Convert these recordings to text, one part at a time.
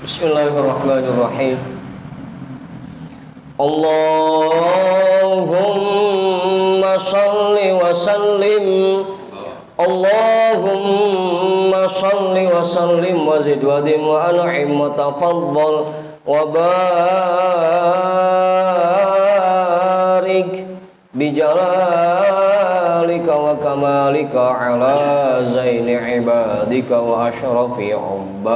Bismillahirrahmanirrahim. Allahumma salli wa sallim. Allahumma salli wa sallim wa zid wa dim wa an'im wa tafaddal wa barik bijalalika wa kamalika ala zaini ibadika wa ashrafi ubadik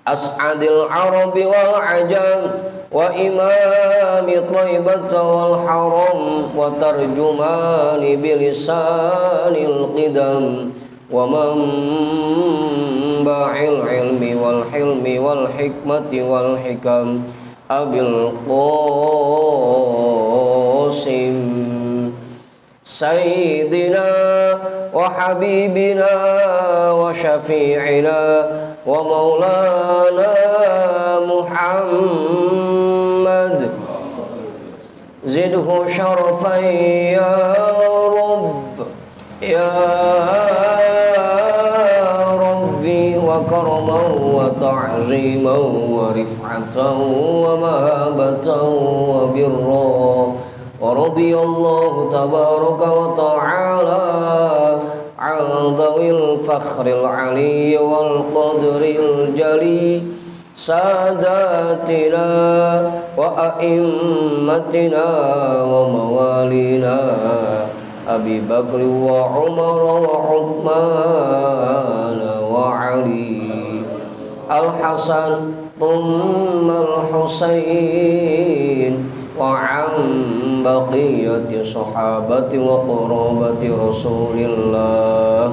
as'adil arabi wal ajam wa imami taibata wal haram wa tarjumani bilisanil qidam wa manba'il ilmi wal hilmi wal hikmati wal hikam abil qasim sayyidina wa habibina wa syafi'ina wa maulana Muhammad zidhu syarafan ya Rabb ya Rabbi wa karaman wa ta'ziman wa rif'atan wa mahabatan wa birra wa radiyallahu tabaraka wa ta'ala an dhawil fakhril ali wal qadril jali sadatina wa a'immatina wa mawalina Abi Bakr wa Umar wa Uthman wa Ali Al-Hasan thumma Al-Husain wa an baqiyati sahabati wa qurabati Rasulillah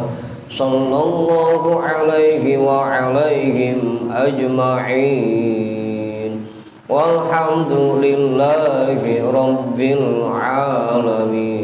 sallallahu alaihi wa alaihim ajma'in walhamdulillahi rabbil alamin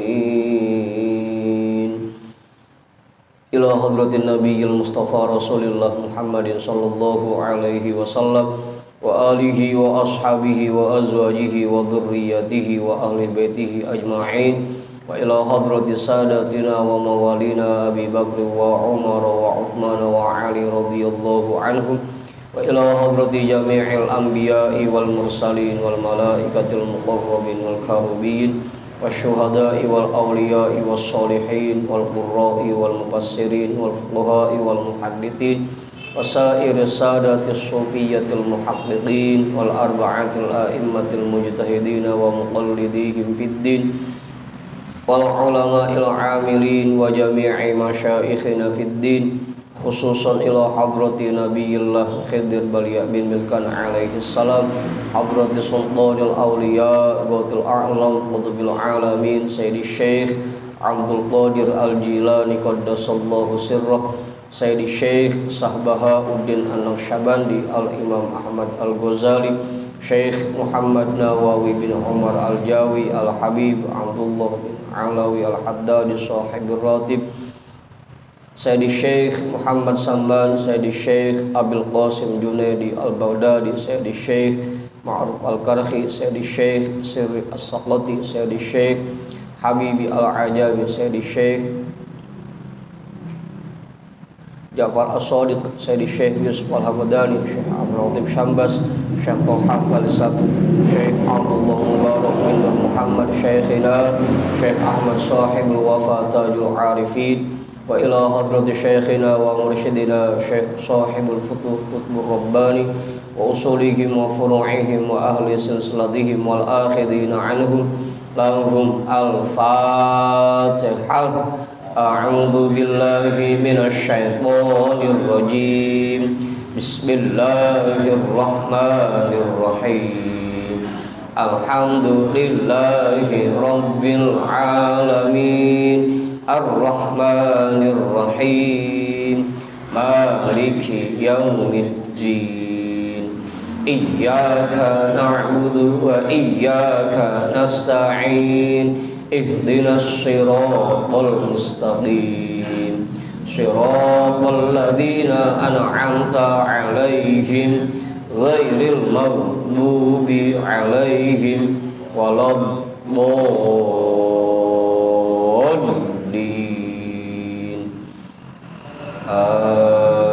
ila hadratin nabiyil mustafa rasulillah Muhammadin sallallahu alaihi wasallam wa alihi wa ashabihi wa azwajihi wa dhurriyyatihi wa ahli baitihi ajma'in wa ila hadratis sadatina wa mawalina Abi Bakr wa Umar wa Uthman wa Ali radhiyallahu anhum wa ila hadrati jami'il anbiya'i wal mursalin wal malaikatil muqarrabin wal karubin wasyuhada'i wal awliya'i was solihin wal qurra'i wal mufassirin wal fuqaha'i wal muhaddithin wasair sadatis sufiyatil muhaqqiqin wal arba'atil a'immatil mujtahidin wa muqallidihim fid din wal ulama'il amilin wa jami'i masyaikhina fid din khususan ila hadrati nabiyillah Khidir Balya bin Milkan alaihi salam hadrati sultanil awliya gautul a'lam qutbil alamin sayyidi syekh Abdul Qadir al-Jilani qaddasallahu sirrah Sayyidi Syekh Sahbahauddin An-Naqsyabandi Al-Imam Ahmad Al-Ghazali Syekh Muhammad Nawawi bin Umar Al-Jawi Al-Habib Abdullah bin Alawi Al-Haddadi Sahibir Ratib Sayyidi Syekh Muhammad Samban Sayyidi Syekh Abil Qasim Junaidi Al-Baghdadi Sayyidi Syekh Ma'ruf Al-Karhi Sayyidi Syekh Sirri As-Saqati Sayyidi Syekh Habibi Al-Ajabi Sayyidi Syekh Ja'far As-Sadiq Sayyidi Syekh Yusuf Al-Hamadani Syekh Abdul Latif Syambas Syekh Tolha Walisab Syekh Abdullah Mubarak bin Muhammad Syekhina Syekh Ahmad Sahibul Wafa Tajul Arifin wa ila hadrati Syekhina wa mursyidina Syekh Sahibul Futuh Qutbur Rabbani wa usulihim wa furu'ihim wa ahli silsilatihim wal akhidina anhum lahum al-Fatihah. A'udzu billahi minasy syaithanir rajim. Bismillahirrahmanirrahim. Alhamdulillahi rabbil alamin. Ar-Rahmanir Rahim. Maliki yaumiddin. Iyyaka na'budu wa iyyaka nasta'in. Ihdinas siratal mustaqim siratal ladzina an'amta 'alaihim ghairil maghdubi 'alaihim waladdallin. Amin.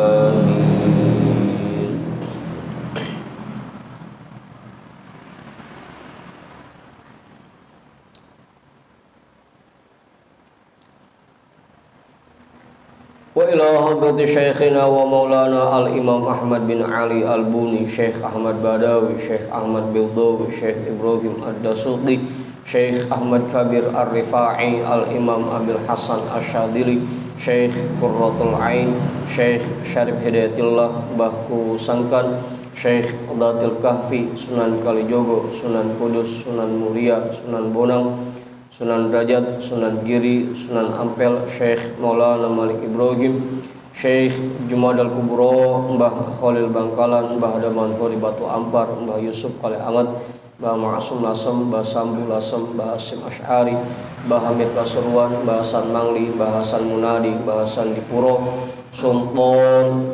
ila hadrati syekhina wa maulana al-imam Ahmad bin Ali al-Buni, Syekh Ahmad Badawi, Syekh Ahmad Bildawi, Syekh Ibrahim ad-Dasuqi, Syekh Ahmad Kabir ar-Rifa'i, al-imam Abil Hasan Asyadili, Syekh Qurratul Ain, Syekh Syarif Hidayatullah Bahku Sangkan, Syekh Datil Kahfi, Sunan Kalijogo, Sunan Kudus, Sunan Muria, Sunan Bonang, Sunan Derajat, Sunan Giri, Sunan Ampel, Syekh Maulana Malik Ibrahim, Syekh Jumadal Kubro, Mbah Khalil Bangkalan, Mbah Daman Hori Batu Ampar, Mbah Yusuf Kale Amat, Mbah Ma'asum Lasem, Mbah Sambu Lasem, Mbah Hasim Asy'ari, Mbah Hamid Pasuruan, Mbah Hasan Mangli, Mbah Hasan Munadi, Mbah Hasan Dipuro, Sultan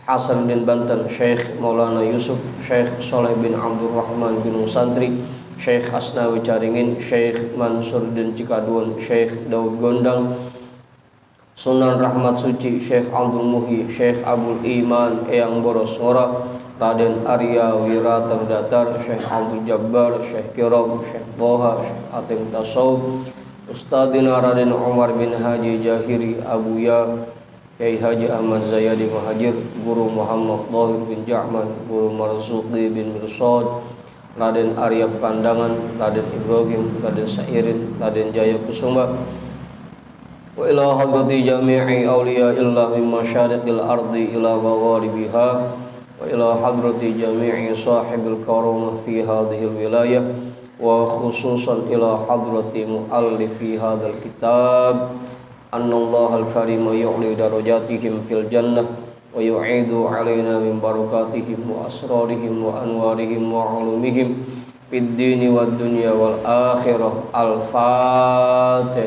Hasan bin Banten, Syekh Maulana Yusuf, Syekh Soleh bin Abdurrahman bin Musantri, Syekh Asnawi Caringin, Syekh Mansur bin Cikadun, Syekh Daud Gondang, Sunan Rahmat Suci, Syekh Abdul Muhi, Syekh Abdul Iman Eyang Boros Ngora, Raden Arya Wirata Datar, Syekh Abdul Jabbar, Syekh Kiram, Syekh Boha, Syekh Atim Tasawuf, Ustadina Raden Umar bin Haji Jahiri Abuya, Kyai Haji Ahmad Zayadi Muhajir, Guru Muhammad Dhahir bin Ja'man, Guru Marzuqi bin Mirsad, Raden Arya Pekandangan, Raden Ibrahim, Raden Sairin, Raden Jaya Kusuma, wa ila hadrati jami'i awliya illa min masyariqil ardi ila magharibiha, wa ila hadrati jami'i sahibil karamah fi hadhil wilayah, wa khususan ila hadrati muallifi hadzal kitab, annallaha al-karima yu'li darajatihim fil jannah wa yu'idu alaina min barakatihim wa asrarihim wa anwarihim wa ulumihim fid dini wad dunya wal akhirah. Al-Fatihah.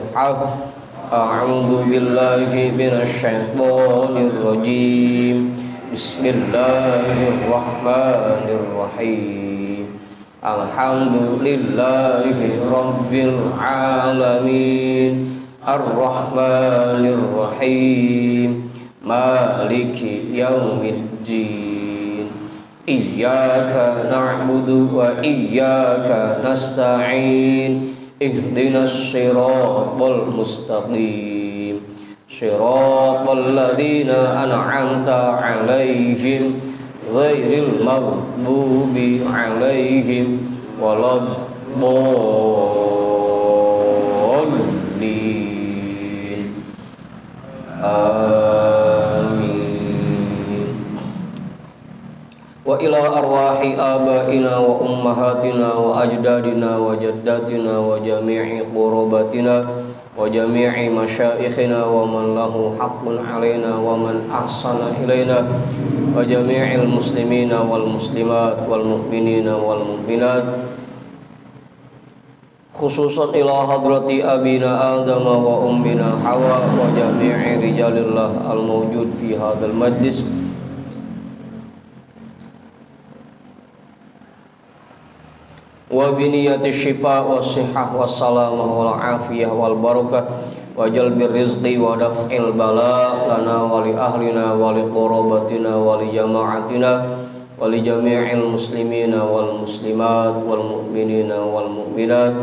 A'udzu billahi minasy syaithanir rajim. Bismillahirrahmanirrahim. Alhamdulillahi rabbil alamin. Ar-Rahmanir Rahim. Maliki yaumiddin. Iyyaka na'budu wa iyyaka nasta'in. Ihdinas siratal mustaqim. Siratal ladzina an'amta 'alaihim ghairil maghdubi 'alaihim waladdallin. Amin. Wa ila arwahi abaina wa ummahatina wa ajdadina wa jaddatina wa jami'i qurabatina wa jami'i masyaikhina wa man lahu haqqun alaina wa man ahsana ilaina wa jami'il muslimina wal muslimat wal mu'minina wal mu'minat, khususan ila hadrati abina Adam wa ummina Hawa wa jami'i rijalillah al-mawjud fi hadzal majlis, wa biniyati syifa wa sihah wa salamah wal afiyah wal barakah wa jalbir rizqi wa daf'il bala lana wa li ahlina wa li qurabatina wa li jama'atina wa li jami'il muslimina wal muslimat wal mu'minina wal mu'minat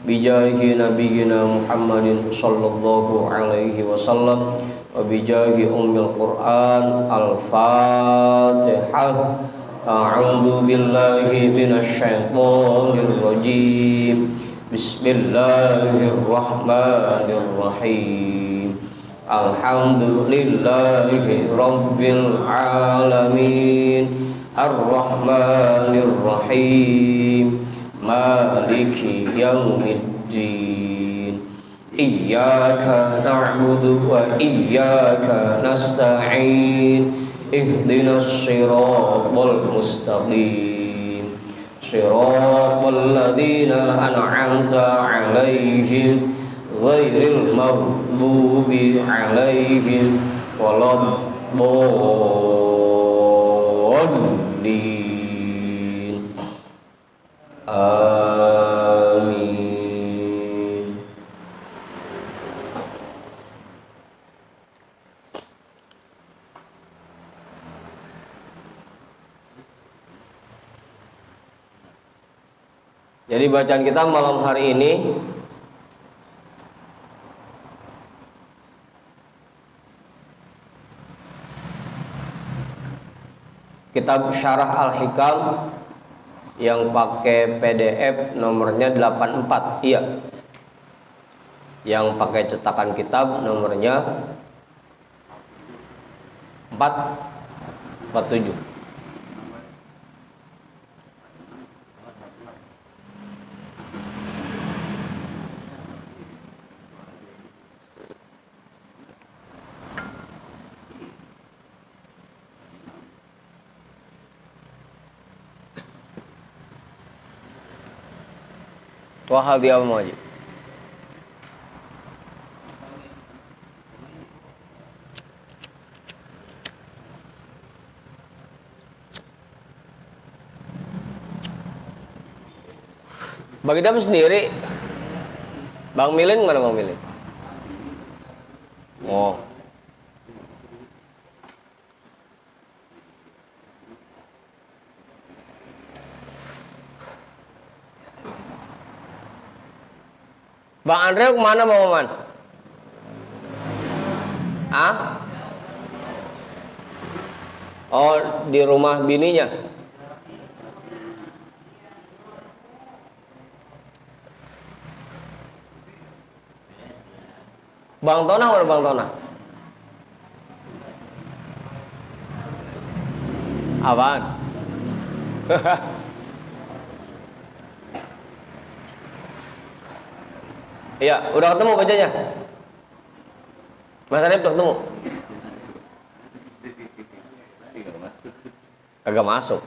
bijahi nabiyyina Muhammadin sallallahu alaihi wasallam wa bijahi ummil Qur'an. Al-Fatihah. A'udzu billahi minasy syaithanir rajim. Bismillahirrahmanirrahim. Alhamdulillahi rabbil alamin. Ar-Rahmanir Rahim. Maliki yaumiddin. Iyyaka na'budu wa iyyaka nasta'in. Ihdinas siratal mustaqim. Siratal ladzina an'amta 'alaihim ghairil maghdubi alaihim waladdallin. Amin. Jadi bacaan kita malam hari ini kitab Syarah Al-Hikam yang pakai PDF nomornya 84. Iya. Yang pakai cetakan kitab nomornya 47. Wahal dia mau aja. Bagi Dam sendiri, Bang Milin mana Bang Milin? Oh. Bang Andre kemana Bang Maman? Ah? Oh, di rumah bininya. Bang Tona mana Bang Tona? Apaan? Iya, udah ketemu bacanya? Mas Arif udah ketemu? Kagak masuk.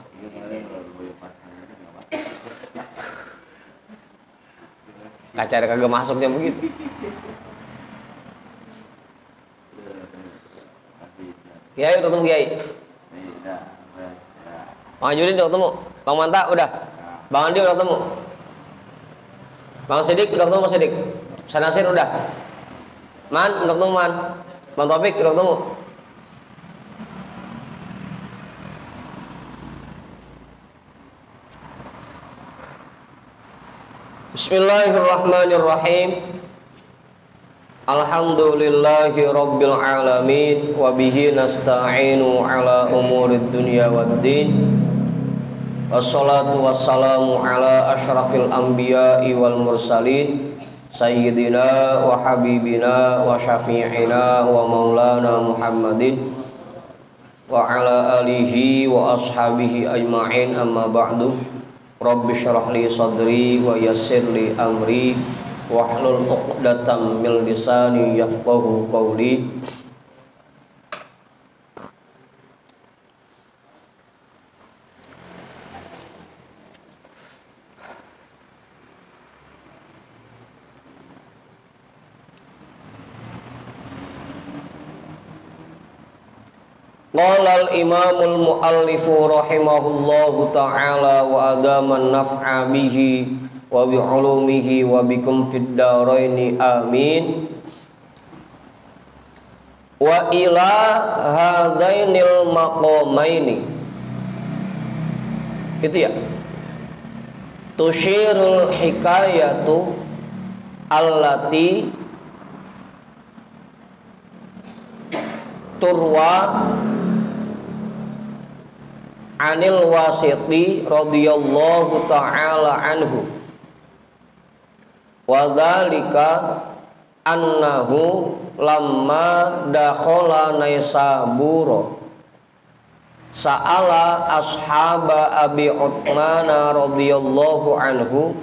Kacar kagak masuknya begitu. Kiai udah ketemu Kiai? Bang Ajudin udah ketemu? Bang Manta udah? Bang Andi udah ketemu? Bang Sidik udah ketemu Mas Sidik? Sanasir udah? Man udah ketemu Man? Bang Taufik udah ketemu? Bismillahirrahmanirrahim. Alhamdulillahi rabbil alamin wa bihi nasta'inu ala umurid dunya waddin. Wassalatu wassalamu ala asyrafil anbiya'i wal mursalin sayyidina wa habibina wa syafi'ina wa maulana Muhammadin wa ala alihi wa ashabihi ajma'in, amma ba'du. Rabbi syrah li sadri wa yassir li amri wahlul 'uqdatam min lisani yafqahu qawli. Qala al-imamul muallifu rahimahullahu ta'ala wa adaman naf'a bihi wa bi ulumihi wa bikum fid daraini amin. Wa ila hadainil maqamaini, itu ya, tushirul hikayatu allati turwa anil wasiti radhiyallahu ta'ala anhu, wa dzalika annahu lamma dakhala Naisabura sa'ala ashaba Abi Uthman radhiyallahu anhu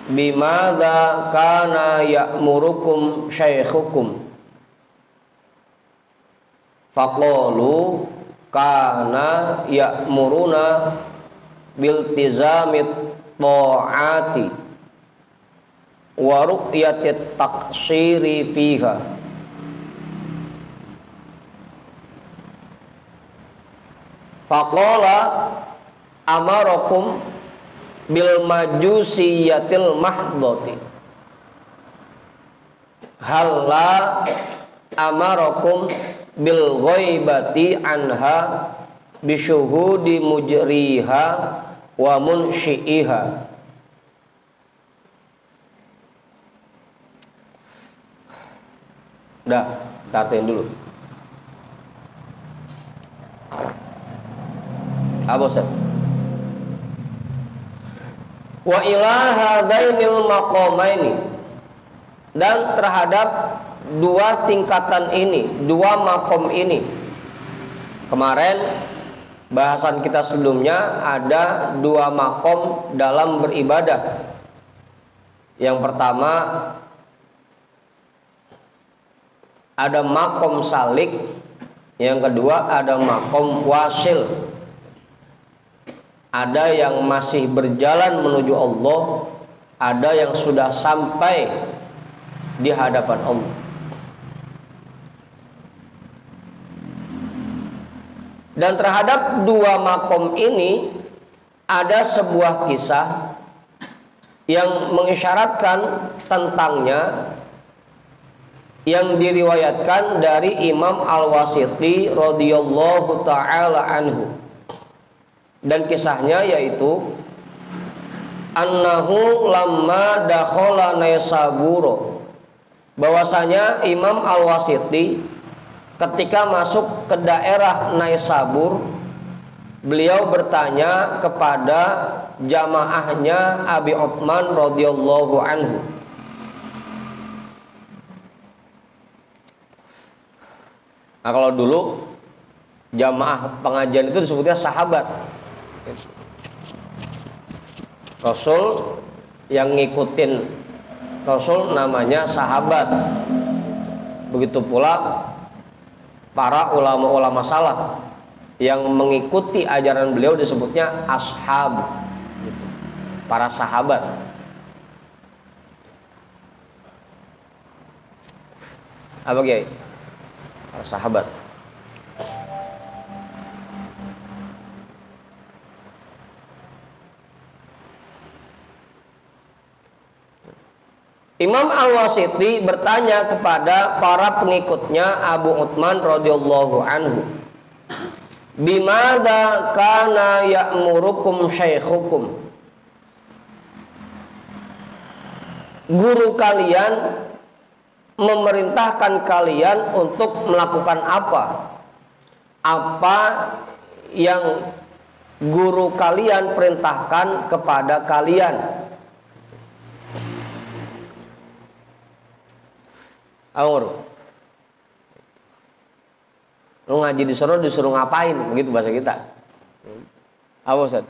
bimadza kana ya'murukum syaikhukum, faqalu kana ya'muruna biltizamit ta'ati wa ru'yatit taqsiri fiha. Faqala amarakum bil majusiyatil mahdati halla amarakum bil ghaibati anha bisyuhudi mujriha wa munsyi'iha. Udah, tartiin dulu. Apa Ustaz? Wa ila hadainil maqamaini, dan terhadap dua tingkatan ini, dua makom ini. Kemarin bahasan kita sebelumnya ada dua makom dalam beribadah. Yang pertama ada makom salik, yang kedua ada makom wasil. Ada yang masih berjalan menuju Allah, ada yang sudah sampai di hadapan Allah. Dan terhadap dua makom ini ada sebuah kisah yang mengisyaratkan tentangnya, yang diriwayatkan dari Imam Al-Wasiti radhiyallahu taala anhu. Dan kisahnya yaitu annahu lamma dakhala Naisabur, bahwasanya Imam Al-Wasiti ketika masuk ke daerah Naisabur, beliau bertanya kepada jamaahnya Abi Uthman radhiyallahu anhu. Nah, kalau dulu jamaah pengajian itu disebutnya sahabat. Rasul yang ngikutin Rasul namanya sahabat. Begitu pula para ulama-ulama salaf yang mengikuti ajaran beliau disebutnya ashab, para sahabat. Apa Kiai? Para sahabat. Imam Al-Wasiti bertanya kepada para pengikutnya Abu Uthman radhiyallahu anhu, "Bimada kana ya'murukum syaikhukum?" Guru kalian memerintahkan kalian untuk melakukan apa? Apa yang guru kalian perintahkan kepada kalian? Aur, lu ngaji di sono disuruh ngapain? Begitu bahasa kita. Apa Ustaz?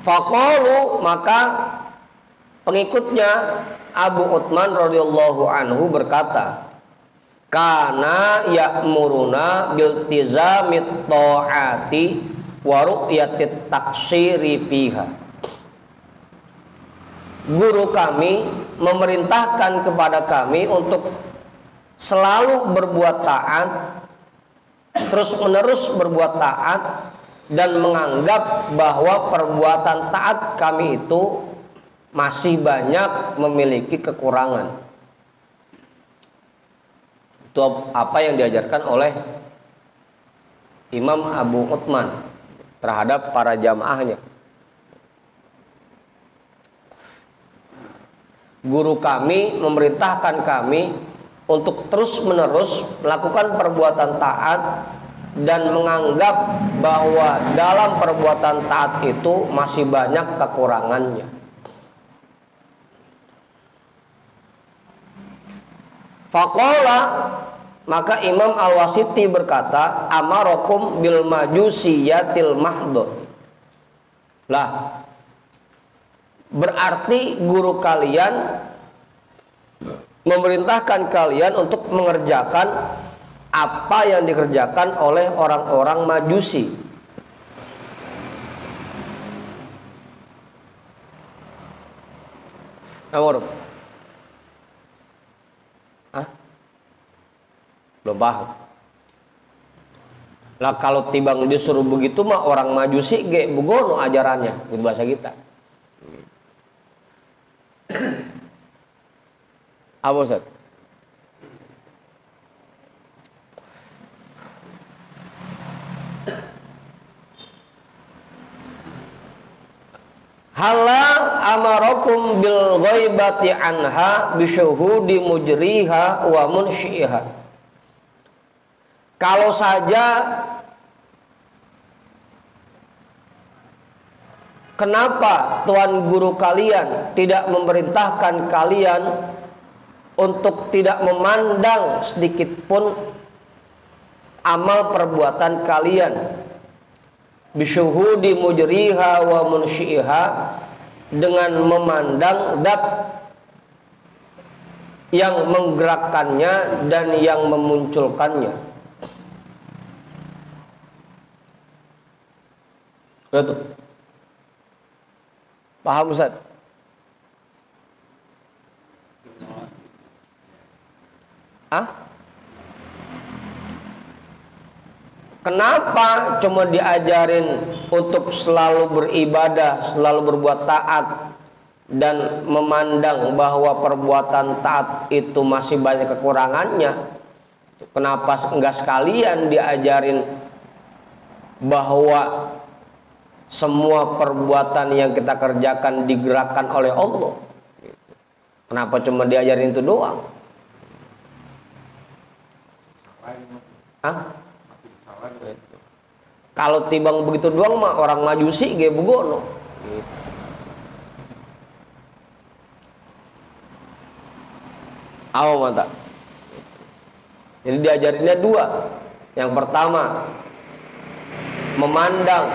Faqalu, maka pengikutnya Abu Uthman radhiyallahu anhu berkata, kana ya'muruna biltizamit ta'ati wa ru'yatit taksiri fiha. Guru kami memerintahkan kepada kami untuk selalu berbuat taat, terus menerus berbuat taat, dan menganggap bahwa perbuatan taat kami itu masih banyak memiliki kekurangan. Itu apa yang diajarkan oleh Imam Abu Uthman terhadap para jamaahnya. Guru kami memerintahkan kami untuk terus-menerus melakukan perbuatan taat dan menganggap bahwa dalam perbuatan taat itu masih banyak kekurangannya. Faqala, maka Imam Al-Wasiti berkata, amarakum bil majusiyatil mahdh. Lah, berarti guru kalian memerintahkan kalian untuk mengerjakan apa yang dikerjakan oleh orang-orang Majusi. Amor. Hah? Belum paham. Lah kalau tibang disuruh begitu mah orang Majusi ge bugono ajarannya, gitu bahasa kita. Apa Ustaz? Hala amarakum bil ghaibati anha bisyuhudi mujriha wa munsyiha. Kalau saja kenapa Tuan Guru kalian tidak memerintahkan kalian untuk tidak memandang sedikit pun amal perbuatan kalian, bisyuhudi mujriha wa munsyiha, dengan memandang zat yang menggerakkannya dan yang memunculkannya. Betul. Paham Ustaz? Kenapa cuma diajarin untuk selalu beribadah, selalu berbuat taat, dan memandang bahwa perbuatan taat itu masih banyak kekurangannya? Kenapa enggak sekalian diajarin bahwa semua perbuatan yang kita kerjakan digerakkan oleh Allah? Kenapa cuma diajarin itu doang? Kalau tibang begitu doang mah orang majusi ge bugono. Awas mata. Jadi diajarinnya dua. Yang pertama, memandang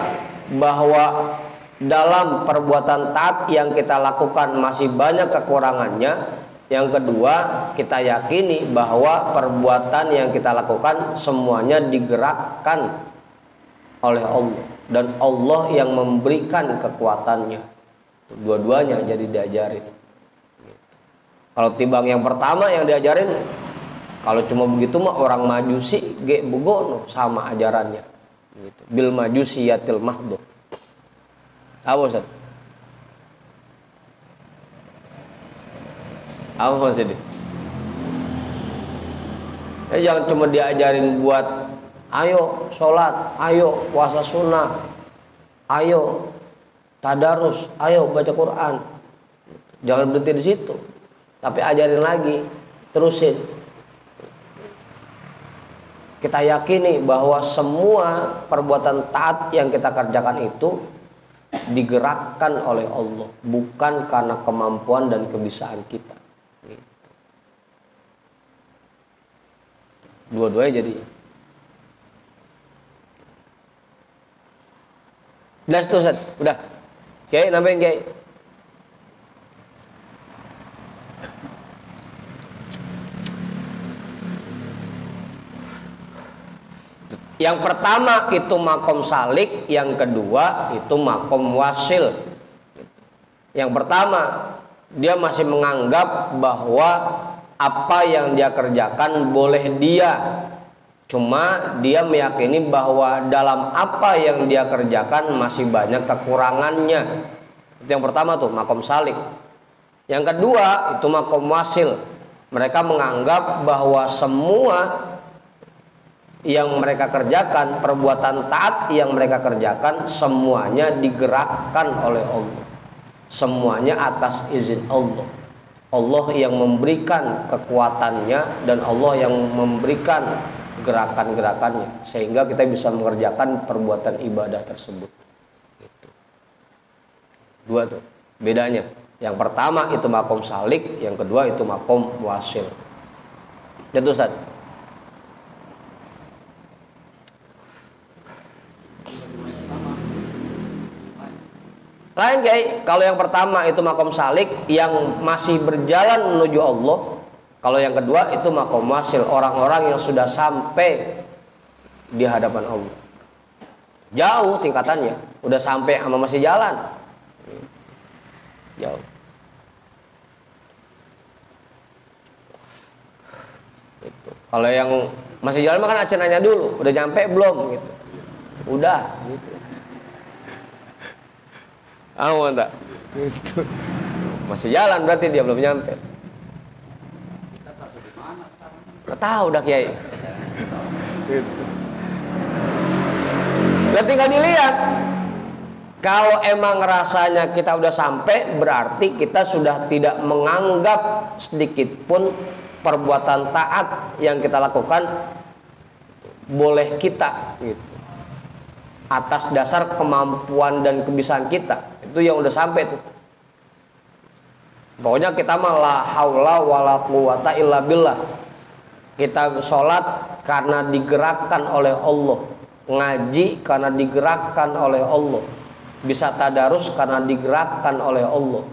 bahwa dalam perbuatan taat yang kita lakukan masih banyak kekurangannya. Yang kedua, kita yakini bahwa perbuatan yang kita lakukan semuanya digerakkan oleh Allah, dan Allah yang memberikan kekuatannya. Dua-duanya jadi diajarin. Kalau timbang yang pertama yang diajarin, kalau cuma begitu mah orang majusi ge bugono sama ajarannya. Gitu. Bil majusiyatil mahdhu. Apa Ustaz? Apa maksudnya? Jangan cuma diajarin buat ayo sholat, ayo puasa sunnah, ayo tadarus, ayo baca Quran. Jangan berhenti di situ, tapi ajarin lagi, terusin. Kita yakini bahwa semua perbuatan taat yang kita kerjakan itu digerakkan oleh Allah, bukan karena kemampuan dan kebisaan kita. Dua-duanya jadi. Udah tuh Ustaz, udah. Oke, nambahin Kiai. Yang pertama itu makom salik, yang kedua itu makom wasil. Yang pertama, dia masih menganggap bahwa apa yang dia kerjakan boleh dia, cuma dia meyakini bahwa dalam apa yang dia kerjakan masih banyak kekurangannya. Itu yang pertama tuh, makom salik. Yang kedua itu makom wasil. Mereka menganggap bahwa semua yang mereka kerjakan, perbuatan taat yang mereka kerjakan, semuanya digerakkan oleh Allah, semuanya atas izin Allah. Allah yang memberikan kekuatannya dan Allah yang memberikan gerakan-gerakannya, sehingga kita bisa mengerjakan perbuatan ibadah tersebut. Gitu. Dua tuh bedanya. Yang pertama itu makom salik, yang kedua itu makom wasil. Itu Ustaz. Lain Kiai, kalau yang pertama itu makom salik yang masih berjalan menuju Allah. Kalau yang kedua itu makom wasil, orang-orang yang sudah sampai di hadapan Allah. Jauh tingkatannya, udah sampai sama masih jalan. Jauh. Gitu. Kalau yang masih jalan makan acenanya dulu, udah nyampe belum gitu. Udah gitu. Enggak? Gitu. Masih jalan berarti dia belum nyampe. Udah tahu dah Kiai. Gitu. Udah tinggal dilihat. Kalau emang rasanya kita udah sampai, berarti kita sudah tidak menganggap sedikit pun perbuatan taat yang kita lakukan boleh kita gitu. Atas dasar kemampuan dan kebisaan kita. Itu yang udah sampai tuh. Pokoknya kita mah la haula wala quwata illa billah. Kita sholat karena digerakkan oleh Allah, ngaji karena digerakkan oleh Allah, bisa tadarus karena digerakkan oleh Allah.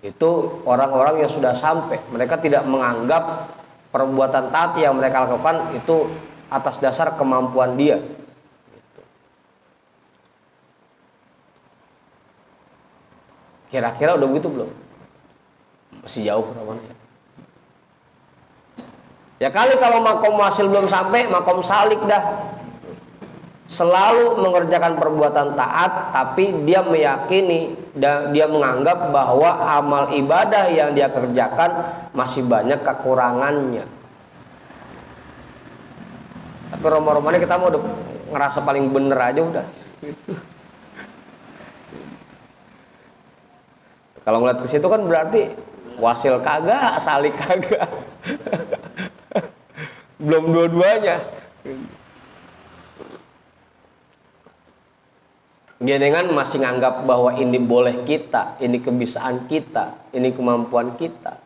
Itu orang-orang yang sudah sampai. Mereka tidak menganggap perbuatan taat yang mereka lakukan itu atas dasar kemampuan dia. Kira-kira udah begitu belum? Masih jauh namanya. Ya kali kalau makom wasil belum sampai, makom salik dah. Selalu mengerjakan perbuatan taat, tapi dia meyakini dan dia menganggap bahwa amal ibadah yang dia kerjakan masih banyak kekurangannya. Tapi romah-romahnya kita mau udah ngerasa paling bener aja udah. Kalau ngeliat ke situ kan berarti wasil kagak, salik kagak. Belum dua-duanya. Jenengan masih nganggap bahwa ini boleh kita, ini kebisaan kita, ini kemampuan kita.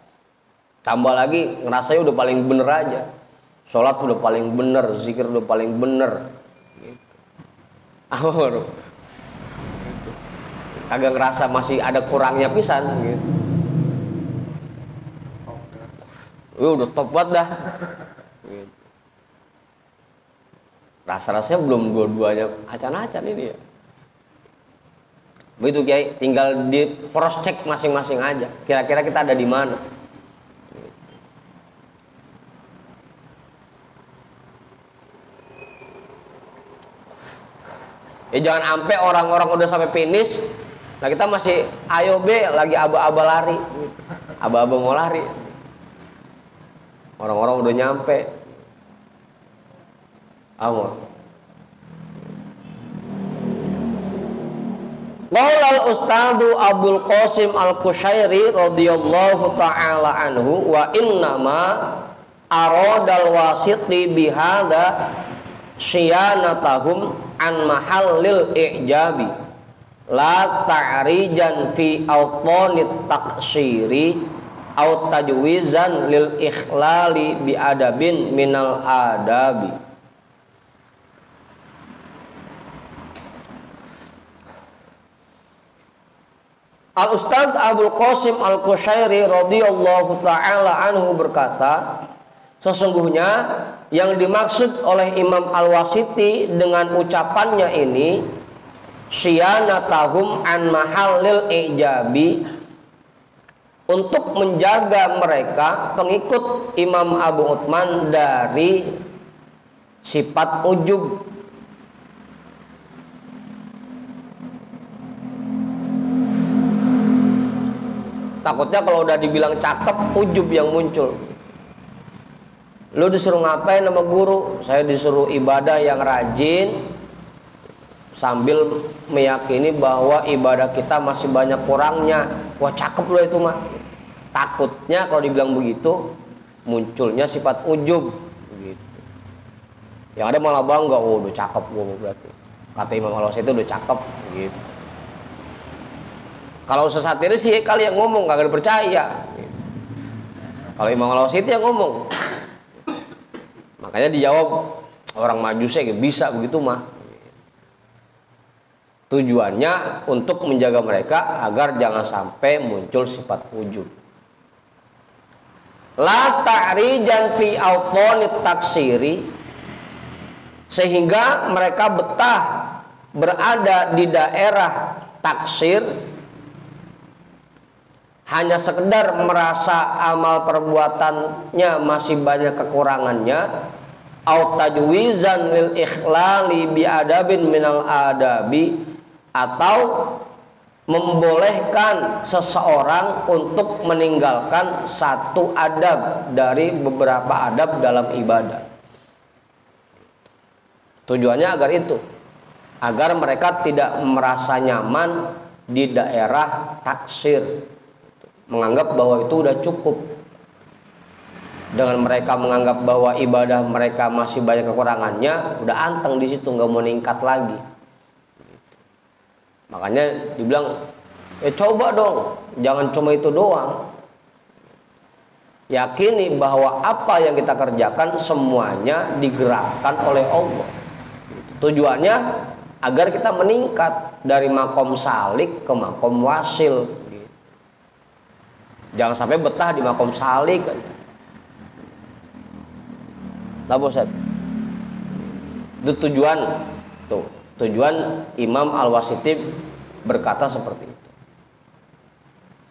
Tambah lagi ngerasanya udah paling bener aja. Sholat udah paling bener, zikir udah paling bener. Gitu. Agak ngerasa masih ada kurangnya pisan gitu. Udah top banget dah. Gitu. Rasa-rasanya belum dua-duanya acan-acan ini ya. Begitu Kiai, tinggal di cross check masing-masing aja. Kira-kira kita ada di mana? Ya jangan sampai orang-orang udah sampai finish, nah kita masih ayo be lagi aba-aba lari, aba-aba mau lari. Orang-orang udah nyampe. Qala al-Ustadzu Abdul Qasim Al-Qushairi radhiyallahu ta'ala anhu wa innama aradal wasiti bihadza syiyanatahum an mahallil i'jabi la ta'rijan fi awtanit taqsiri aw tajwizan lil ikhlali bi adabin minal adabi. Al-Ustadz Abdul Qasim Al-Qushairi radhiyallahu ta'ala anhu berkata, sesungguhnya yang dimaksud oleh Imam Al-Wasiti dengan ucapannya ini syiyanatahum an mahallil ijabi, untuk menjaga mereka pengikut Imam Abu Uthman dari sifat ujub. Takutnya kalau udah dibilang cakep, ujub yang muncul. Lu disuruh ngapain sama guru? Saya disuruh ibadah yang rajin, sambil meyakini bahwa ibadah kita masih banyak kurangnya. Wah cakep lu itu mah. Takutnya kalau dibilang begitu, munculnya sifat ujub gitu. Yang ada malah bangga, oh udah cakep gua berarti. Kata Imam Al-Wasiti itu udah cakep gitu. Kalau sesatiri sih kali yang ngomong kagak dipercaya. Kalau Imam Al-Wasiti yang ngomong, makanya dijawab orang Majusnya bisa begitu mah. Tujuannya untuk menjaga mereka agar jangan sampai muncul sifat ujub. La ta'rijan fi awtanit taksiri, sehingga mereka betah berada di daerah taksir, hanya sekedar merasa amal perbuatannya masih banyak kekurangannya, au tajwizan lil ikhlali bi adabin minal adabi, atau membolehkan seseorang untuk meninggalkan satu adab dari beberapa adab dalam ibadah. Tujuannya agar itu agar mereka tidak merasa nyaman di daerah taksir, menganggap bahwa itu udah cukup. Dengan mereka menganggap bahwa ibadah mereka masih banyak kekurangannya, udah anteng di situ, nggak mau meningkat lagi. Makanya dibilang, coba dong, jangan cuma itu doang. Yakini bahwa apa yang kita kerjakan semuanya digerakkan oleh Allah. Tujuannya agar kita meningkat dari makom salik ke makom wasil. Jangan sampai betah di makom salik. Lah Ustaz. Itu tujuan Imam Al-Wasiti berkata seperti itu.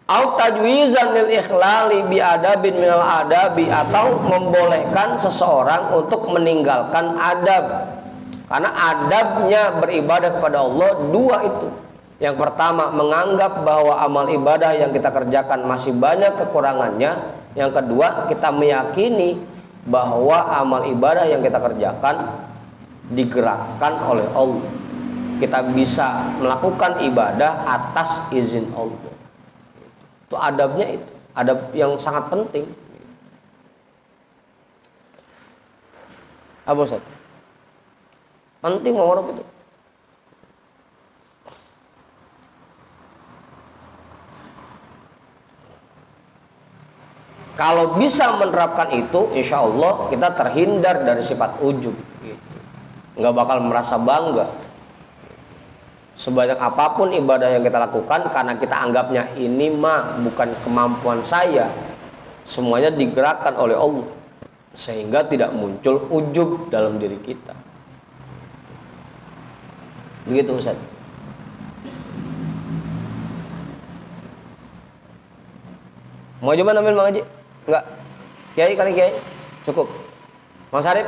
Au tajwizan lil ikhlali bi adabin minal adabi, atau membolehkan seseorang untuk meninggalkan adab. Karena adabnya beribadah kepada Allah dua itu. Yang pertama, menganggap bahwa amal ibadah yang kita kerjakan masih banyak kekurangannya. Yang kedua, kita meyakini bahwa amal ibadah yang kita kerjakan digerakkan oleh Allah. Kita bisa melakukan ibadah atas izin Allah. Itu adabnya, itu adab yang sangat penting. Apa Ustaz? Penting ngorok itu. Kalau bisa menerapkan itu, insya Allah kita terhindar dari sifat ujub. Nggak bakal merasa bangga. Sebanyak apapun ibadah yang kita lakukan, karena kita anggapnya ini mah bukan kemampuan saya, semuanya digerakkan oleh Allah, sehingga tidak muncul ujub dalam diri kita. Begitu Ustaz. Mau coba nambahin Bang Haji? Enggak? Kiai kali Kiai? Cukup. Bang Sarip?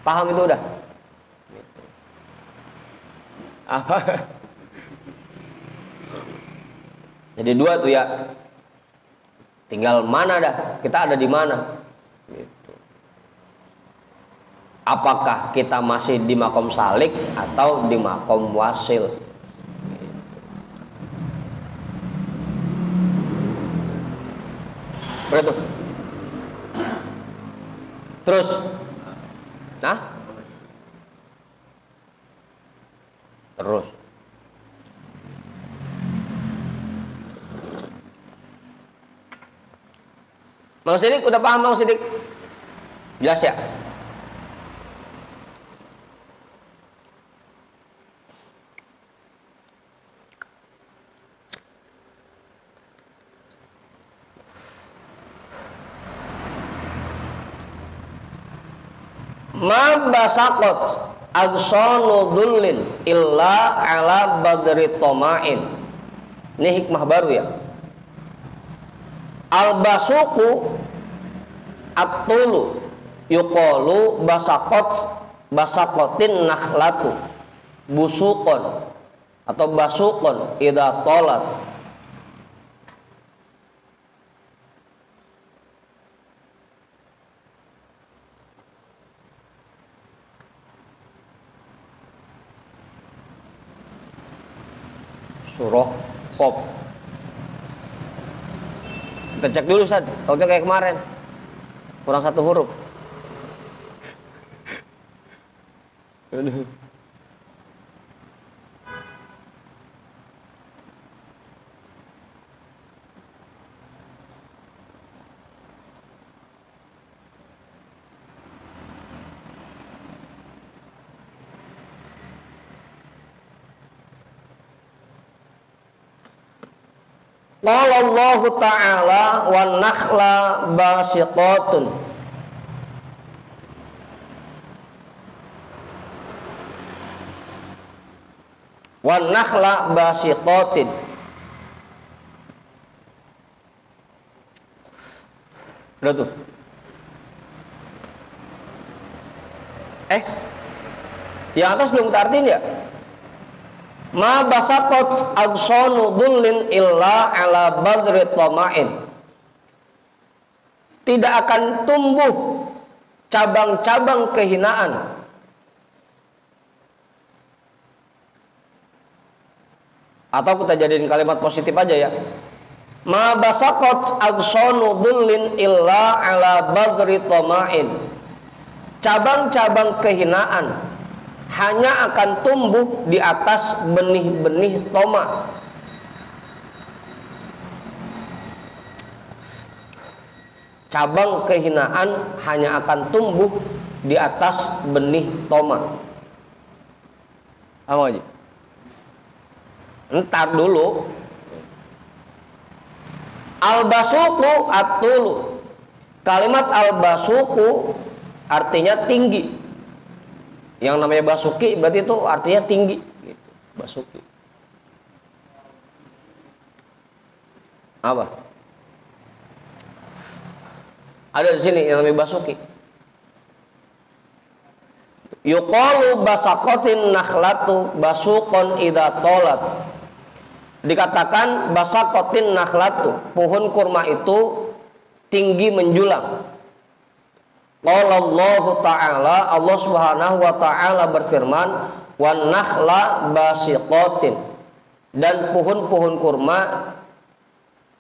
Paham itu udah? Apa? Jadi dua tuh ya. Tinggal mana dah? Kita ada di mana? Gitu. Apakah kita masih di makom salik atau di makom wasil? Gitu. Begitu. Terus, nah? Terus. Bang Sidik, udah paham Bang Sidik? Jelas ya? Ma basaqat agsanu dhullin illa ala badri toma'in. Ini hikmah baru ya. Al-basuku at-tulu yuqalu basaqatin nakhlatu busukon atau basukon idha tolat. Surah Qaf. Kita cek dulu Ustaz, takutnya kayak kemarin kurang satu huruf. Qala Allah Ta'ala wan nakhla basiqatun. Wan nakhla basiqatin. Udah tuh. Yang atas belum kita artiin ya? Ma basaqat agsanu dhullin illa ala badri toma'in. Tidak akan tumbuh cabang-cabang kehinaan Atau kita jadiin kalimat positif aja ya. Ma basaqat aghsanu dhullin illa ala bagri tama'in. Cabang-cabang kehinaan hanya akan tumbuh di atas benih-benih toma. Cabang kehinaan hanya akan tumbuh di atas benih toma. Apa aja? Entar dulu. Al-basuqu at-tulu. Kalimat al-basuqu artinya tinggi. Yang namanya basuki berarti itu artinya tinggi gitu. Basuki. Apa? Ada di sini yang namanya basuki. Yuqalu basaqatin nakhlatu basuqon idza tolat. Dikatakan basaqatin nakhlatu, pohon kurma itu tinggi menjulang. Qala Allah Ta'ala, Allah Subhanahu wa taala berfirman, "Wan nakhla basiqatin." Dan pohon-pohon kurma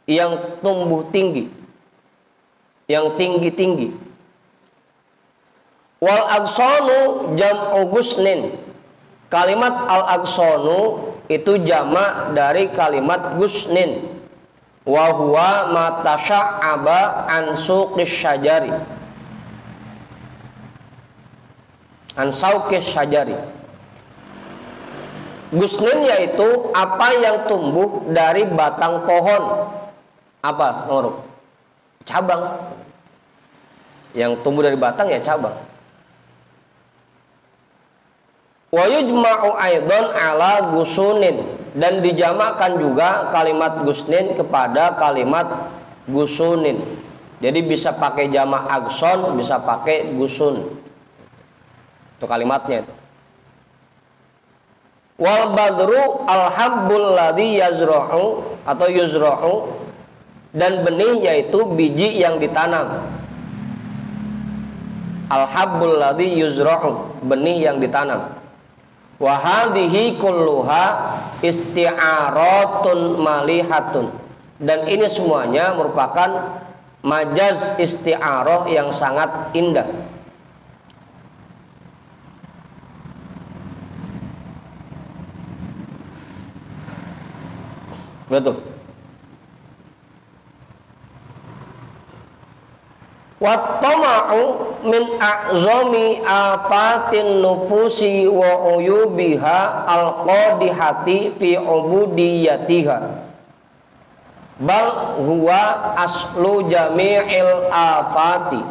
yang tumbuh tinggi, yang tinggi-tinggi. Wal aghsanu jam'u gusnin. Kalimat al-aghsanu itu jamak dari kalimat gusnin. Wa huwa ma tasha'aba an suqis syajari. An sauqis syajari. Gusnin yaitu apa yang tumbuh dari batang pohon. Apa, Nurul? Cabang. Yang tumbuh dari batang ya cabang. Wa yujma'u aidan ala gusunin, dan dijamakkan juga kalimat gusnin kepada kalimat gusunin. Jadi bisa pakai jamak agson, bisa pakai gusun. Itu kalimatnya itu. Wal badru al-habbul ladzi yazra'u atau yuzra'u, dan benih yaitu biji yang ditanam. Al-habbul ladzi yuzra'u, benih yang ditanam. Wa hadhihi kulluha isti'aratun malihatun, dan ini semuanya merupakan majaz isti'arah yang sangat indah. Betul. Wattama'u min a'zami afatin nufusi wa uyubiha al-qadihati fi ubudiyatiha, bal huwa aslu jami'il afati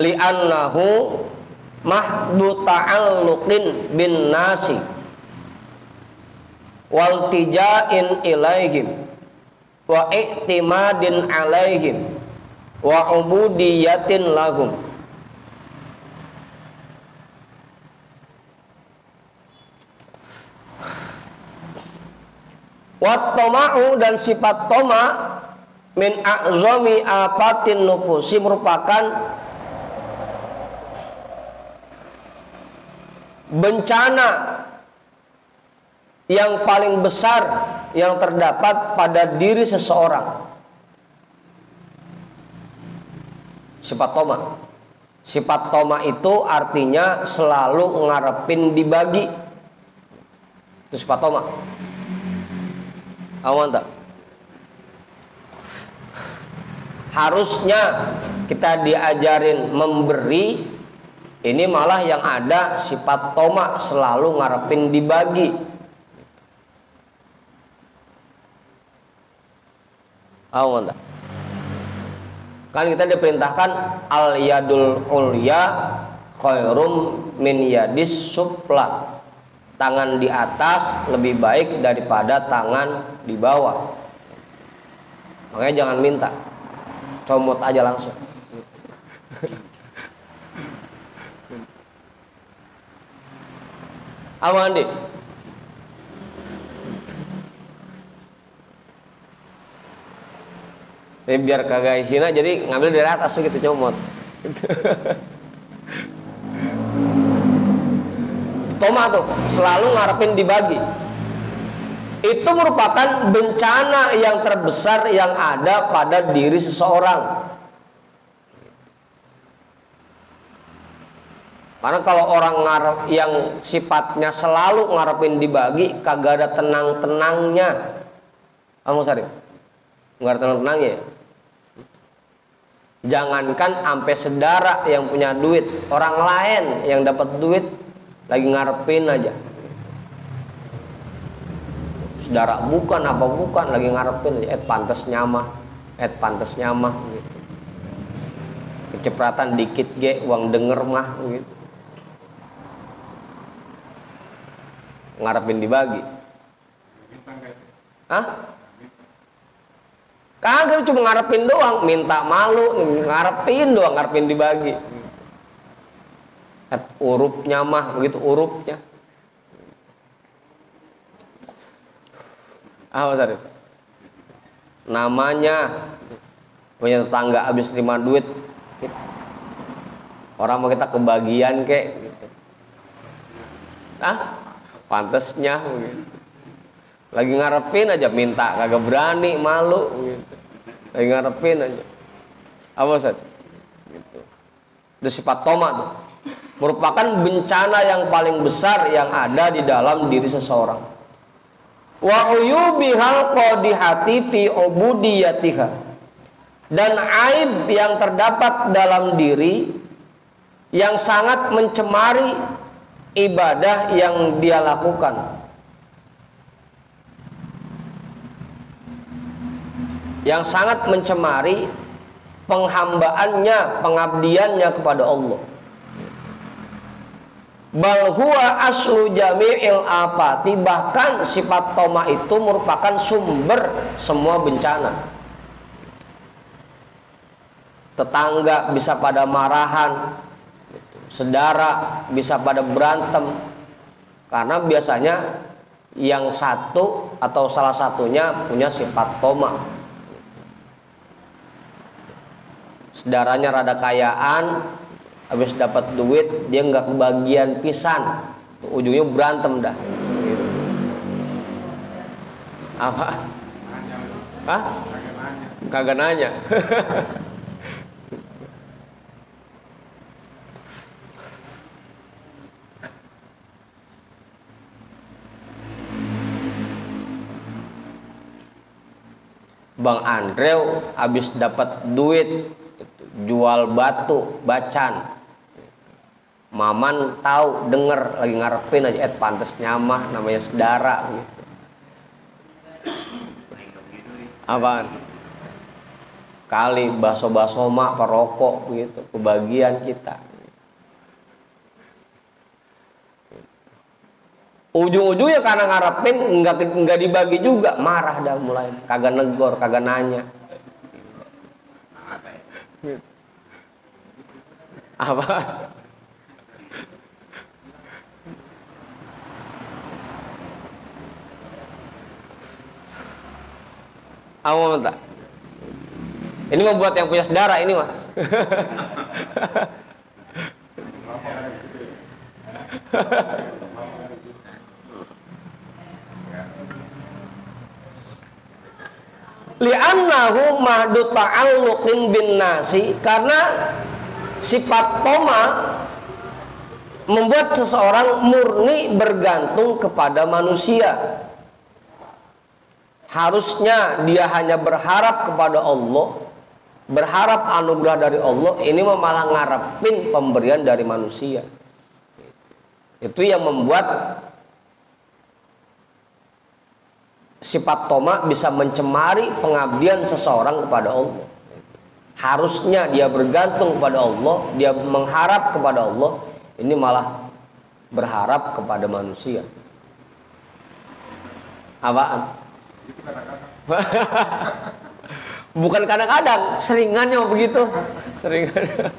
li'annahu mahdu ta'alluqin bin nasi wal tija'in ilaihim wa i'timadin alaihim wa ubudiyatin lahum. Wat toma'u, dan sifat toma min a'zami afatin nufusi merupakan bencana yang paling besar yang terdapat pada diri seseorang. Sifat toma. Sifat toma itu artinya selalu ngarepin dibagi. Itu sifat toma. Awan tak? Harusnya kita diajarin memberi, ini malah yang ada sifat toma, selalu ngarepin dibagi. Awan tak? Kan kita diperintahkan al yadul ulya khairum min yadis sufla. Tangan di atas lebih baik daripada tangan di bawah. Makanya jangan minta, comot aja langsung. Aman deh. Ini biar kagak hina, jadi ngambil dari atas gitu, comot. Toma tuh selalu ngarepin dibagi. Itu merupakan bencana yang terbesar yang ada pada diri seseorang. Karena kalau orang yang sifatnya selalu ngarepin dibagi, kagak ada tenang-tenangnya. Kamu Sarif, nggak ada tenang-tenangnya ya? Jangankan sampai saudara yang punya duit, orang lain yang dapat duit lagi ngarepin aja. Saudara bukan apa bukan lagi ngarepin aja, pantes nyamah gitu. Kecipratan dikit ge uang denger mah gitu. Ngarepin dibagi. Hah? Kagak cuma ngarepin doang, minta malu, ngarepin doang, ngarepin dibagi. Urupnya mah begitu urupnya. Apa Sarif? Namanya punya tetangga habis terima duit, orang mau kita kebagian kek gitu. Pantesnya gitu. Lagi ngarepin aja minta, kagak berani, malu gitu. Lagi ngarepin aja. Apa Ustaz? Gitu. Itu sifat toma tuh. Merupakan bencana yang paling besar yang ada di dalam diri seseorang. Wa uyubihal qadihati fi ubudiyatiha. Dan aib yang terdapat dalam diri yang sangat mencemari ibadah yang dia lakukan, yang sangat mencemari penghambaannya, pengabdiannya kepada Allah. Bal huwa aslu jami'il afati, bahkan sifat toma itu merupakan sumber semua bencana. Tetangga bisa pada marahan, saudara bisa pada berantem, karena biasanya yang satu atau salah satunya punya sifat toma. Saudaranya rada kayaan, habis dapat duit dia nggak kebagian pisan, ujungnya berantem dah. Gitu. Apa? Hah? Kagak nanya. Bang Andrew habis dapat duit jual batu bacan, Maman tahu denger lagi ngarepin aja, pantes nyamah namanya saudara gitu. Apaan? Kali baso-baso mak perokok gitu, kebagian kita. Ujung-ujungnya karena ngarepin nggak dibagi juga, marah dah mulai, kagak negor, kagak nanya. Apa? Mau minta? Ini mau buat yang punya saudara ini mah. Li'annahu mahdu ta'alluqin bin nasi, karena sifat toma membuat seseorang murni bergantung kepada manusia. Harusnya dia hanya berharap kepada Allah, berharap anugerah dari Allah, ini malah ngarepin pemberian dari manusia. Itu yang membuat sifat toma bisa mencemari pengabdian seseorang kepada Allah. Harusnya dia bergantung kepada Allah, dia mengharap kepada Allah, ini malah berharap kepada manusia. Apaan? Bukan kadang-kadang, seringannya begitu. Seringannya.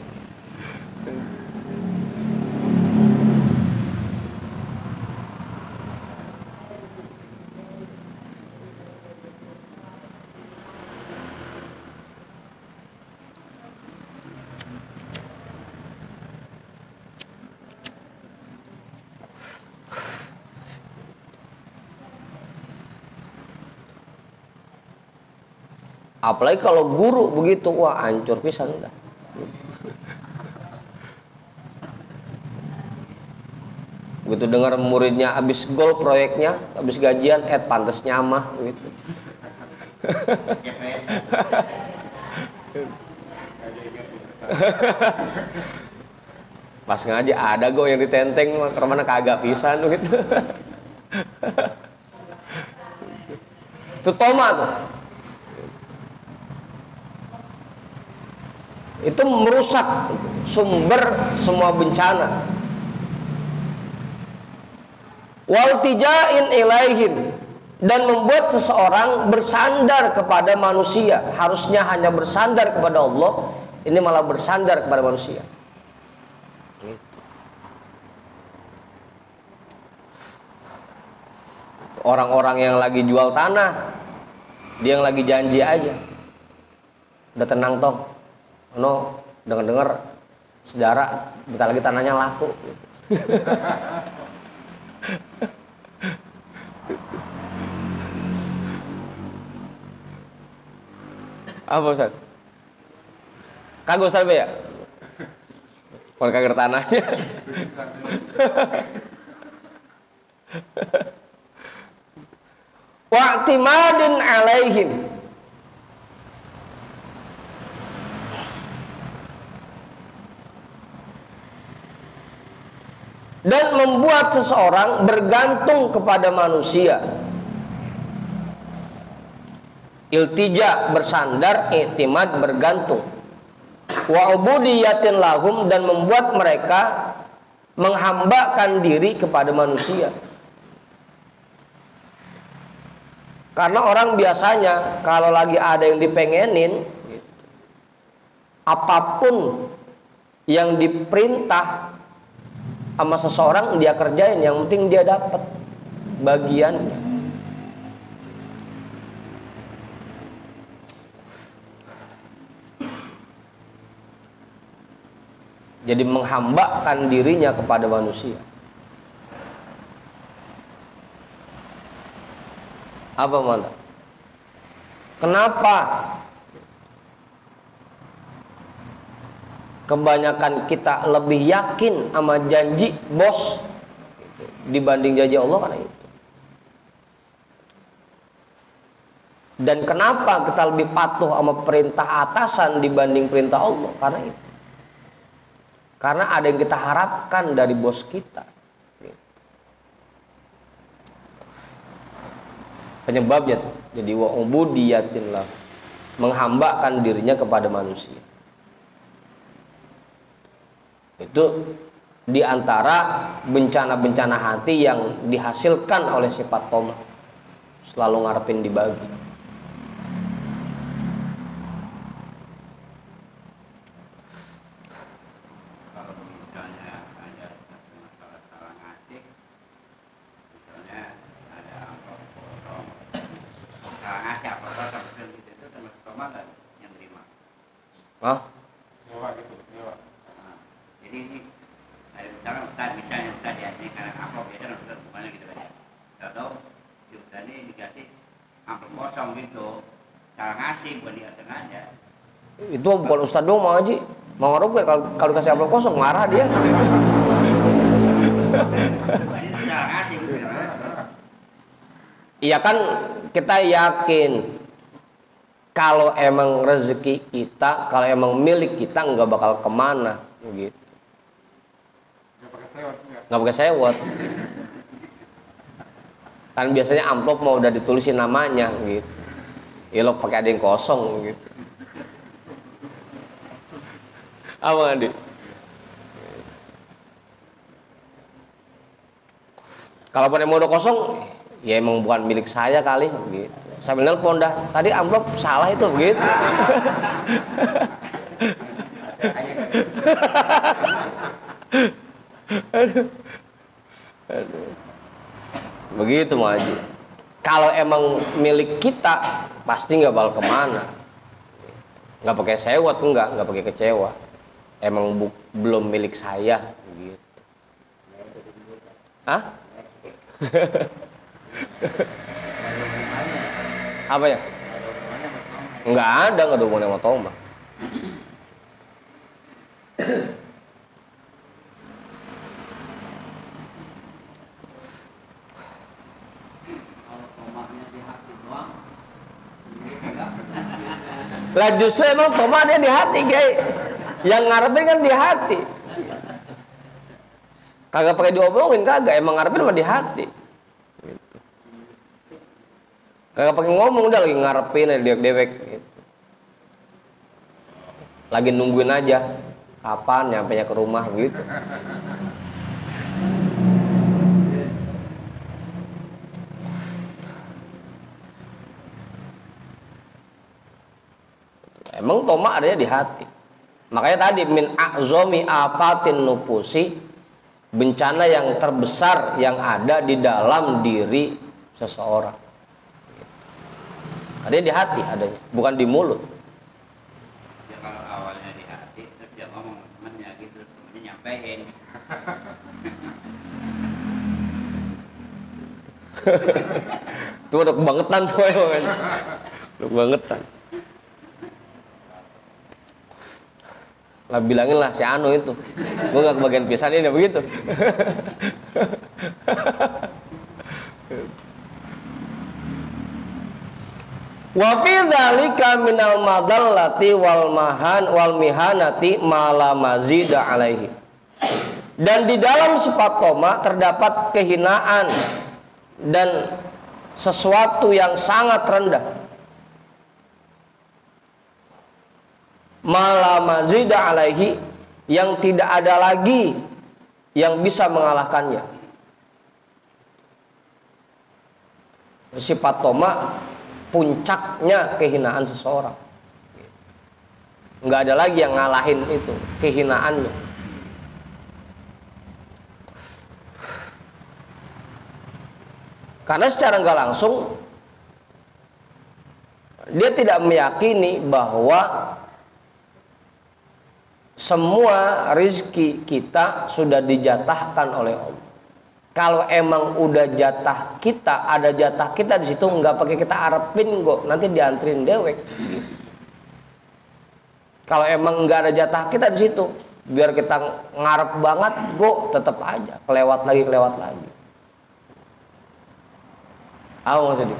Apalagi kalau guru begitu, wah hancur pisan udah. Begitu dengar muridnya habis gol proyeknya, habis gajian, pantes nyamah gitu. Pas ngaji ada go yang ditenteng, kemana kagak pisan gitu. Itu toma tuh. Itu merusak sumber semua bencana. Waltijain ilaihim, dan membuat seseorang bersandar kepada manusia. Harusnya hanya bersandar kepada Allah, ini malah bersandar kepada manusia. Orang-orang yang lagi jual tanah, dia yang lagi janji aja, udah tenang toh, no, dengar-dengar sejarah bentar lagi tanahnya laku. Apa Ustaz? Kagak Ustaz ya? Kalau kagak tanahnya. Wa'timadin alaihim, dan membuat seseorang bergantung kepada manusia. Iltija bersandar, i'timad bergantung. Wa ubudiyatin lahum, dan membuat mereka menghambakan diri kepada manusia. Karena orang biasanya kalau lagi ada yang dipengenin, apapun yang diperintah sama seseorang dia kerjain, yang penting dia dapat bagiannya. Jadi menghambakan dirinya kepada manusia. Apa mana? Kenapa kebanyakan kita lebih yakin sama janji bos dibanding janji Allah? Karena itu. Dan kenapa kita lebih patuh sama perintah atasan dibanding perintah Allah? Karena itu. Karena ada yang kita harapkan dari bos kita. Penyebabnya tuh. Jadi wa ubudiyatin lah, menghambakan dirinya kepada manusia. Itu diantara bencana-bencana hati yang dihasilkan oleh sifat toma. Selalu ngarepin dibagi. Hah? Nyewa gitu, nyewa. Nah, jadi ini ada misalnya Ustaz ya, ini karena amplop biasa Ustaz bukannya gitu kan ya. Tahu si Ustaz ini dikasih amplop kosong gitu, cara ngasih bukan diatur aja. Itu bukan Ustaz doang Mang Haji. Mang Aruf kalau dikasih amplop kosong marah dia. Ini cara ngasih gitu. Iya kan, kita yakin kalau emang rezeki kita, kalau emang milik kita, nggak bakal kemana, gitu. Nggak pakai sewot. Kan biasanya amplop mau udah ditulisin namanya, gitu. Ya lo pakai ada yang kosong, gitu. Apa Adi? Kalau pada mau udah kosong, ya emang bukan milik saya kali, gitu. Sambil nelpon dah, tadi amplop salah itu, begitu. Aduh. Begitu Mang Haji. Kalau emang milik kita, pasti nggak bakal kemana. Nggak pakai sewot, nggak pakai kecewa. Emang belum milik saya, gitu. Hah? Apa ya? Nggak ada hubungannya sama tomat. Lah justru emang tomatnya di hati, Gay. Yang ngarepin kan di hati. Kagak pakai diomongin, kagak, emang ngarepin mah di hati. Gitu. Kagak pakai ngomong, udah lagi ngarepin aja dewek gitu. Lagi nungguin aja kapan nyampenya ke rumah gitu. Emang tomak adanya di hati. Makanya tadi min a'zomi afatin nufusi, bencana yang terbesar yang ada di dalam diri seseorang. Adanya di hati adanya, bukan di mulut. Ya kalau awalnya di hati, terus dia ngomong sama temennya gitu, temennya nyampein. Itu udah kebangetan soalnya kan. Udah kebangetan. Lah bilangin lah si Anu itu, gue gak kebagian pisan ini begitu. Wa fi dzalika minal madallati wal mihanati ma la mazida alaihi. Dan di dalam sifat toma terdapat kehinaan dan sesuatu yang sangat rendah. Mala mazida alaihi, yang tidak ada lagi yang bisa mengalahkannya. Sifat toma puncaknya kehinaan seseorang. Nggak ada lagi yang ngalahin itu kehinaannya. Karena secara nggak langsung dia tidak meyakini bahwa semua rizki kita sudah dijatahkan oleh Allah. Kalau emang udah jatah kita, ada jatah kita di situ, nggak pakai kita arepin kok, nanti diantrin dewek. Gitu. Kalau emang nggak ada jatah kita di situ, biar kita ngarep banget, kok tetap aja kelewat lagi. Apa maksudnya?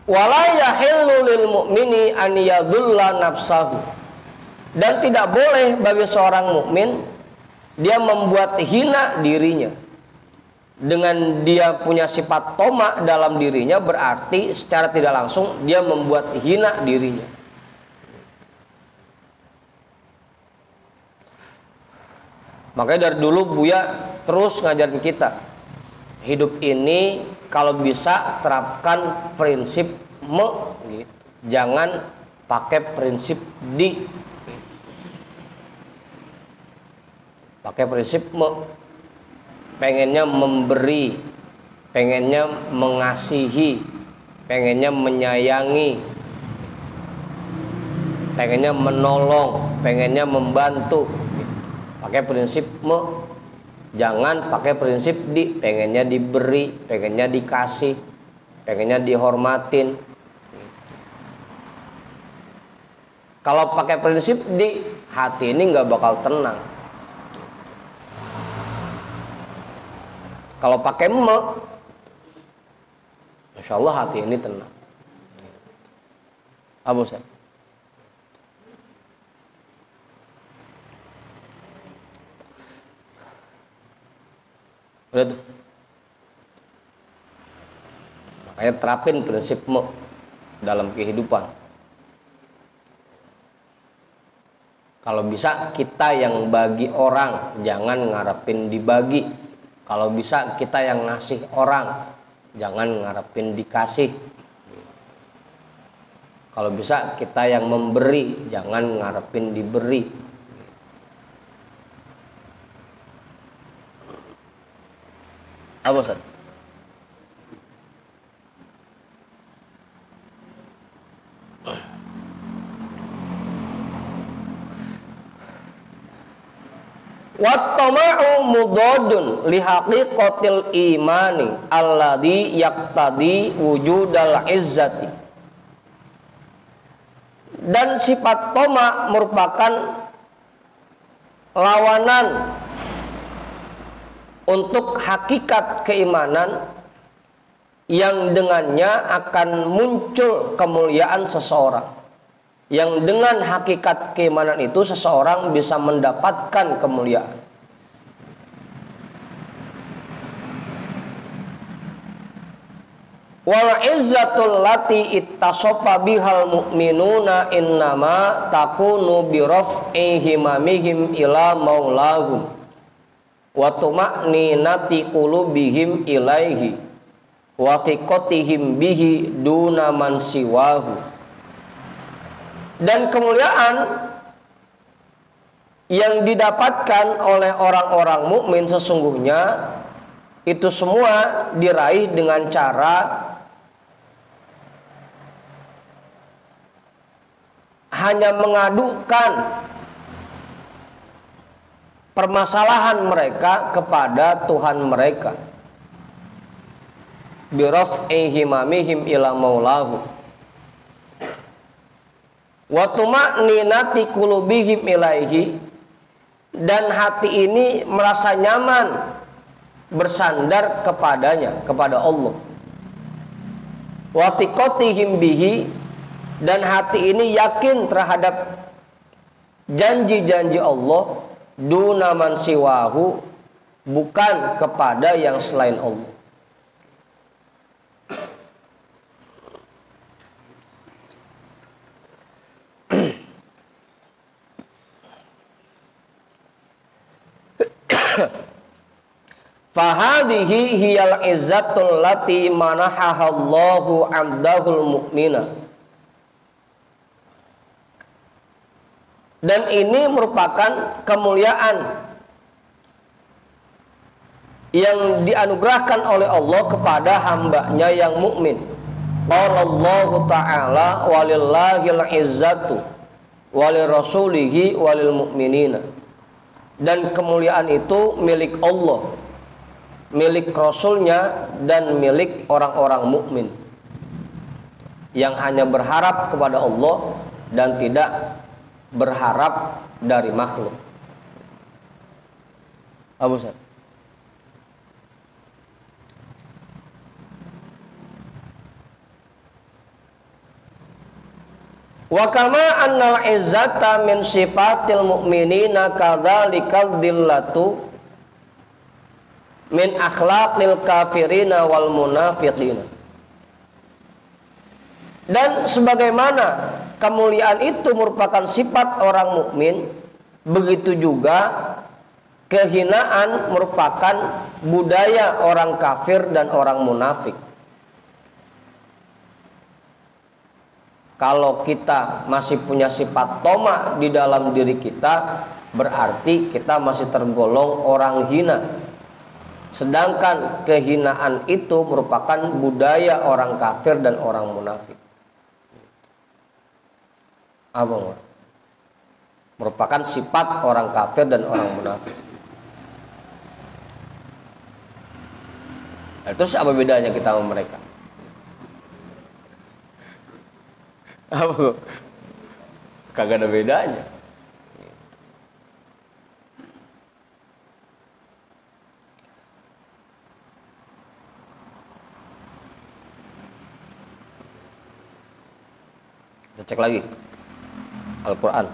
Wala yahillu lil mu'mini an yadulla nafsahu. Dan tidak boleh bagi seorang mukmin dia membuat hina dirinya. Dengan dia punya sifat toma dalam dirinya, berarti secara tidak langsung dia membuat hina dirinya. Makanya dari dulu Buya terus ngajarin kita, hidup ini kalau bisa terapkan prinsip me gitu. Jangan pakai prinsip di. Pakai prinsip me. Pengennya memberi, pengennya mengasihi, pengennya menyayangi, pengennya menolong, pengennya membantu. Pakai prinsip me. Jangan pakai prinsip di, pengennya diberi, pengennya dikasih, pengennya dihormatin. Kalau pakai prinsip di, hati ini nggak bakal tenang. Kalau pakai me, Masya Allah hati ini tenang. Abu Ustaz. Udah tuh. Makanya terapin prinsip me dalam kehidupan. Kalau bisa kita yang bagi orang, jangan ngarepin dibagi. Kalau bisa kita yang ngasih orang, jangan ngarepin dikasih. Kalau bisa kita yang memberi, jangan ngarepin diberi. Apa Ustaz? Wattama'u mudadun li haqiqatil imani alladhi yaqtadi wujudal izzati. Dan sifat toma merupakan lawanan untuk hakikat keimanan yang dengannya akan muncul kemuliaan seseorang. Yang dengan hakikat keimanan itu seseorang bisa mendapatkan kemuliaan. Wal izzatul lati ittasafa bihal mu'minuna innama takunu bi raf'i himamihim ila maulahum wa tuma'ninati qulubihim ilaihi wa thiqatihim bihi duna man siwahu. Dan kemuliaan yang didapatkan oleh orang-orang mukmin sesungguhnya itu semua diraih dengan cara hanya mengadukan permasalahan mereka kepada Tuhan mereka. Bi raf'i himamihim ila maulahu wa tuma'ninati qulubihim ilaihi, dan hati ini merasa nyaman bersandar kepadanya, kepada Allah. Wa tiqatihim bihi, dan hati ini yakin terhadap janji-janji Allah, duna man siwahu, bukan kepada yang selain Allah. Fahadhihi hiyal izzatul lati manahahallahu amdahul mu'mina. Dan ini merupakan kemuliaan yang dianugerahkan oleh Allah kepada hambanya yang mukmin. Qala Allah Ta'ala walillahil izzatu walirrasulihi walil mu'minina. Dan kemuliaan itu milik Allah, milik Rasulnya, dan milik orang-orang mukmin yang hanya berharap kepada Allah dan tidak berharap dari makhluk. Abu Ustaz. Wa kama annal izzata min sifatil mu'minina kadzalikal dhillatu min akhlaqil kafirina wal munafiqina. Dan sebagaimana kemuliaan itu merupakan sifat orang mukmin, begitu juga kehinaan merupakan budaya orang kafir dan orang munafik. Kalau kita masih punya sifat toma di dalam diri kita, berarti kita masih tergolong orang hina. Sedangkan kehinaan itu merupakan budaya orang kafir dan orang munafik. Apa? Merupakan sifat orang kafir dan orang munafik. Nah, terus apa bedanya kita sama mereka? Apa? Kagak ada bedanya. Kita cek lagi Al-Quran.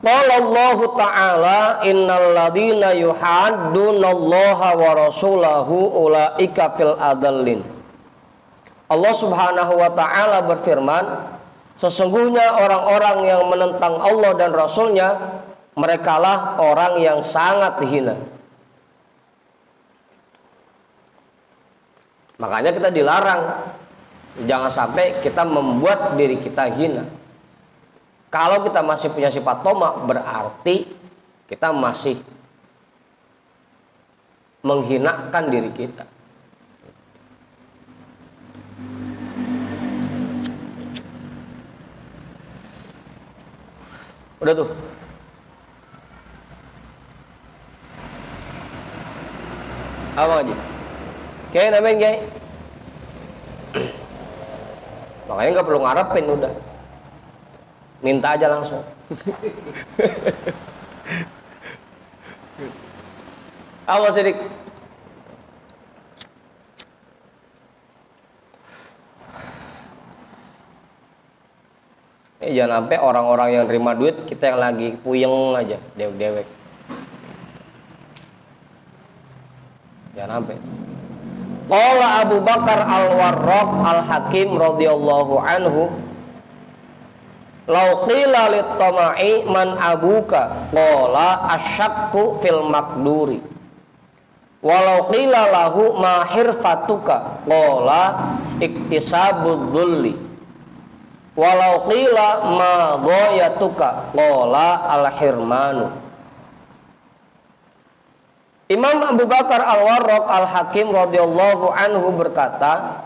Qala Allah Ta'ala innal ladzina yuhaddunallaha wa rasulahu ulaika fil adallin. Allah Subhanahu wa Ta'ala berfirman, sesungguhnya orang-orang yang menentang Allah dan Rasulnya, merekalah orang yang sangat hina. Makanya kita dilarang, jangan sampai kita membuat diri kita hina. Kalau kita masih punya sifat toma, berarti kita masih menghinakan diri kita. Udah tuh. Apa aja? Oke, namain Gay. Makanya nggak perlu ngarepin, udah. Minta aja langsung. Apa Sidik? Jangan sampai orang-orang yang terima duit, kita yang lagi puyeng aja, dewek-dewek. Jangan sampai. Qala Abu Bakar Al-Warraq Al-Hakim radhiyallahu anhu, "Lau qila lit-tama'i man abuka, qala asyakku fil maqduri. Walau qila lahu ma hirfatuka, qala iktisabudz dzulli. Walau qila ma ghayatuka, qala al-hirmanu." Imam Abu Bakar Al-Warraq Al-Hakim radhiyallahu anhu berkata,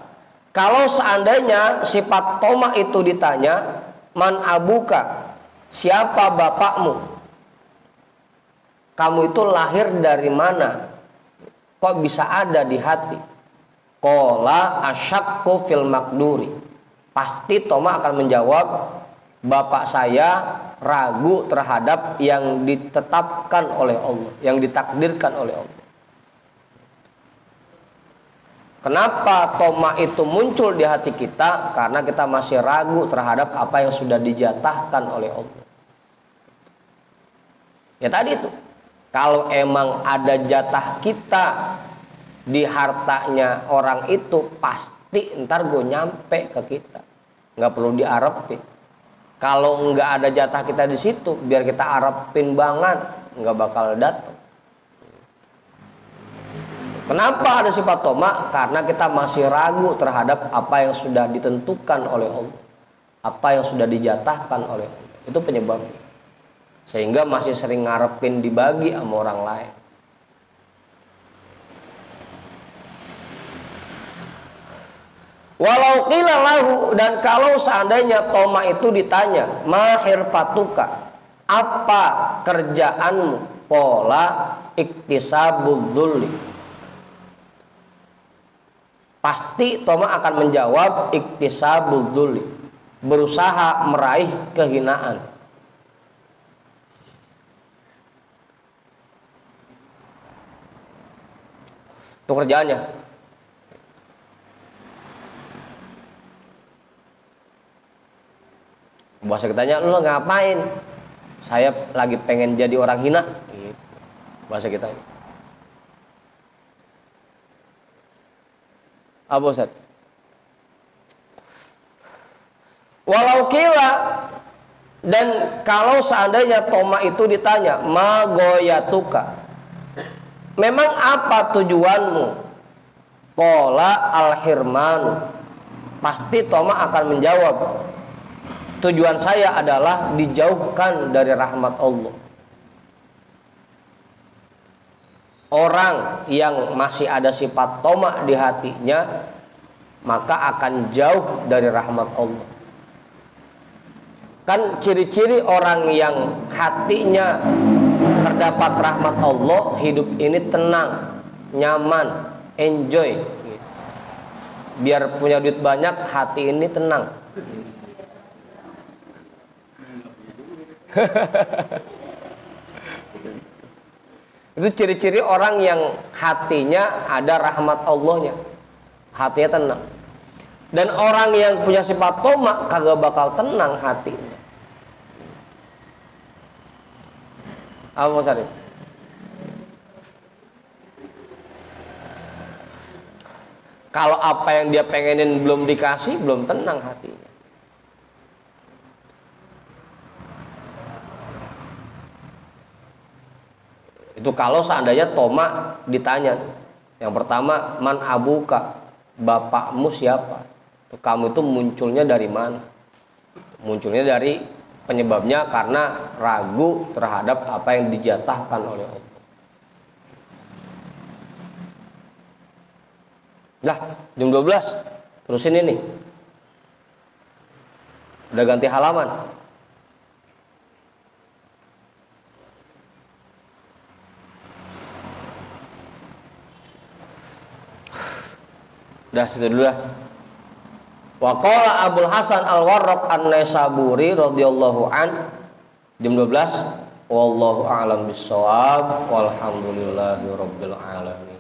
kalau seandainya sifat toma itu ditanya, man abuka, siapa bapakmu? Kamu itu lahir dari mana? Kok bisa ada di hati? Qala asyakku fil maqduri. Pasti toma akan menjawab, bapak saya ragu terhadap yang ditetapkan oleh Allah, yang ditakdirkan oleh Allah. Kenapa toma itu muncul di hati kita? Karena kita masih ragu terhadap apa yang sudah dijatahkan oleh Allah. Ya tadi itu, kalau emang ada jatah kita di hartanya orang itu, pasti ntar gue nyampe ke kita, nggak perlu diarepin. Kalau nggak ada jatah kita di situ, biar kita arepin banget, nggak bakal datang. Kenapa ada sifat toma? Karena kita masih ragu terhadap apa yang sudah ditentukan oleh Allah, apa yang sudah dijatahkan oleh Allah. Itu penyebabnya. Sehingga masih sering ngarepin dibagi sama orang lain. Walau qila lahu, dan kalau seandainya toma itu ditanya, ma hirfatuka, apa kerjaanmu? Qala iktisabudz dzulli. Pasti toma akan menjawab iktisabudz dzulli, berusaha meraih kehinaan. Itu kerjaannya. Bahasa kitanya, lu ngapain? Saya lagi pengen jadi orang hina, gitu. Bahasa kitanya. Apa Ustaz? Walau kila, dan kalau seandainya toma itu ditanya, ma goyatuka, memang apa tujuanmu? Qala al-hirmanu. Pasti toma akan menjawab, tujuan saya adalah dijauhkan dari rahmat Allah. Orang yang masih ada sifat toma di hatinya, maka akan jauh dari rahmat Allah. Kan ciri-ciri orang yang hatinya terdapat rahmat Allah, hidup ini tenang, nyaman, enjoy. Biar punya duit banyak, hati ini tenang. Itu ciri-ciri orang yang hatinya ada rahmat Allahnya, hatinya tenang. Dan orang yang punya sifat toma kagak bakal tenang hatinya. Apa Mas Arif? Kalau apa yang dia pengenin belum dikasih, belum tenang hatinya. Itu kalau seandainya toma ditanya tuh. Yang pertama, man abuka, bapakmu siapa? Tuh, kamu itu munculnya dari mana? Munculnya dari Penyebabnya karena ragu terhadap apa yang dijatahkan oleh Allah. Nah, jam 12. Terusin ini. Udah ganti halaman. Udah situ dulu dah. Wa qala Abul Hasan Al-Warraq An-Naisaburi radhiyallahu an, jam 12. Wallahu a'lam bissawab. Walhamdulillahi rabbil alamin.